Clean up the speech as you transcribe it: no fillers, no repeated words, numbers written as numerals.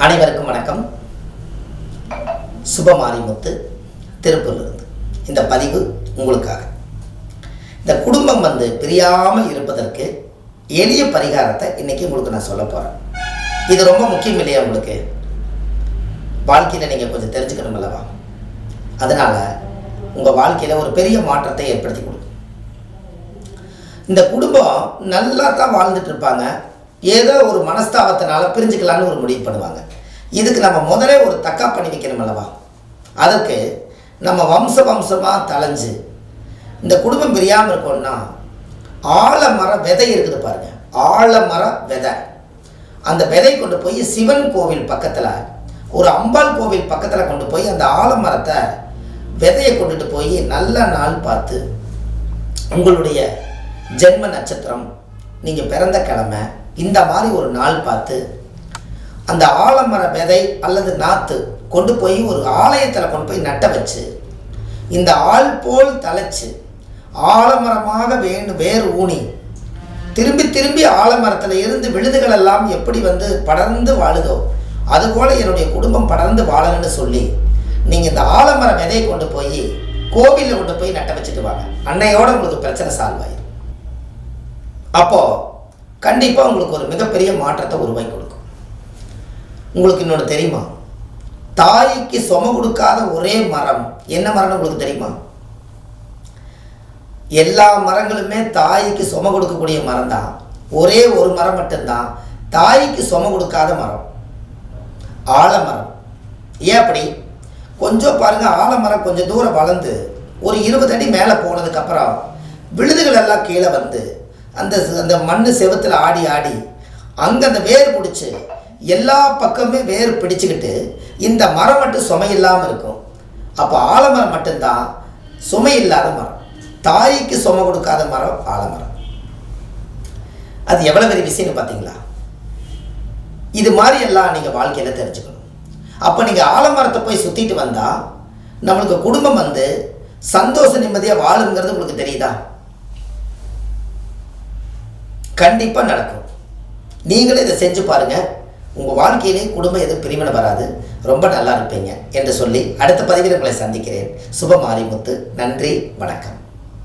அனைவருக்கும் வணக்கம். சுபமாரிமுத்து திருப்பூரிலிருந்து இந்த பதிவு உங்களுக்காக. இந்த குடும்பம் பிரியாமல் இருப்பதற்கு எளிய பரிகாரத்தை இன்னைக்கு உங்களுக்கு நான் சொல்ல போகிறேன். இது ரொம்ப முக்கியம் இல்லையா? உங்களுக்கு வாழ்க்கையில் நீங்கள் கொஞ்சம் தெரிஞ்சுக்கணும் அல்லவா? அதனால் உங்கள் வாழ்க்கையில் ஒரு பெரிய மாற்றத்தை ஏற்படுத்தி கொடுக்கும். இந்த குடும்பம் நல்லா தான் வாழ்ந்துட்டு இருப்பாங்க, ஏதோ ஒரு மனஸ்தாபத்தினால பிரிஞ்சுக்கலான்னு ஒரு முடிவு பண்ணுவாங்க. இதுக்கு நம்ம முதலே ஒரு தக்கா பண்ணி வைக்கணும் அல்லவா? அதற்கு நம்ம வம்சமாக தலைஞ்சு இந்த குடும்பம் பிரியாமல் இருக்கோம்னா ஆலமர விதை இருக்குது பாருங்க, ஆலமர விதை. அந்த விதை கொண்டு போய் சிவன் கோவில் பக்கத்தில், ஒரு அம்பாள் கோவில் பக்கத்தில் கொண்டு போய் அந்த ஆலமரத்தை விதையை கொண்டுட்டு போய் நல்ல நாள் பார்த்து, உங்களுடைய ஜென்ம நட்சத்திரம், நீங்கள் பிறந்த கிழமை, இந்த மாதிரி ஒரு நாள் பார்த்து அந்த ஆலமர விதை அல்லது நாற்று கொண்டு போய் ஒரு ஆலயத்தில் கொண்டு போய் நட்ட வச்சு, இந்த ஆள் போல் தலைச்சு ஆலமரமாக வேர் ஊனி திரும்பி திரும்பி ஆலமரத்தில் இருந்து விழுதுகள் எல்லாம் எப்படி படர்ந்து வாழுதோ அதுபோல் என்னுடைய குடும்பம் படர்ந்து வாழணும்னு சொல்லி நீங்கள் இந்த ஆலமர விதையை கொண்டு போய் கோவிலில் கொண்டு போய் நட்ட வச்சுட்டு வாங்க. அன்னையோட உங்களுக்கு பிரச்சனை சால்வ் ஆயிடும். அப்போது கண்டிப்பாக உங்களுக்கு ஒரு மிகப்பெரிய மாற்றத்தை உருவாக்கி கொடுக்கும். உங்களுக்கு இன்னொன்று தெரியுமா? தாய்க்கு சும கொடுக்காத ஒரே மரம் என்ன மரம்னு உங்களுக்கு தெரியுமா? எல்லா மரங்களுமே தாய்க்கு சும கொடுக்கக்கூடிய மரம் தான். ஒரே ஒரு மரம் மட்டும்தான் தாய்க்கு சும கொடுக்காத மரம், ஆலமரம். ஏன் அப்படி? கொஞ்சம் பாருங்க, ஆலமரம் கொஞ்சம் தூரம் வளர்ந்து ஒரு 20 அடி மேலே போனதுக்கப்புறம் விழுதுகள் எல்லாம் கீழே அந்த அந்த மண் செவத்தில் ஆடி ஆடி அங்கே அந்த வேர் பிடிச்சி எல்லா பக்கமே வேர் பிடிச்சிக்கிட்டு இந்த மரம் மட்டும் சுமை இல்லாமல் இருக்கும். அப்போ ஆலமரம் மட்டும்தான் சுமை இல்லாத மரம். தாய்க்கு சுமை கொடுக்காத மரம் ஆலமரம். அது எவ்வளோ பெரிய விஷயம்னு பார்த்தீங்களா? இது மாதிரி எல்லாம் நீங்கள் வாழ்க்கையில் தெரிஞ்சுக்கணும். அப்போ நீங்கள் ஆலமரத்தை போய் சுற்றிட்டு வந்தால் நம்மளுக்கு குடும்பம் சந்தோஷ நிம்மதியாக வாழுங்கிறது உங்களுக்கு தெரியுதா? கண்டிப்பாக நடக்கும். நீங்களே இதை செஞ்சு பாருங்கள். உங்கள் வாழ்க்கையிலே குடும்பம் எதுவும் பிரிவினை வராது, ரொம்ப நல்லா இருப்பீங்க என்று சொல்லி அடுத்த பதிவில் உங்களை சந்திக்கிறேன். சுபமாரிமுத்து. நன்றி, வணக்கம்.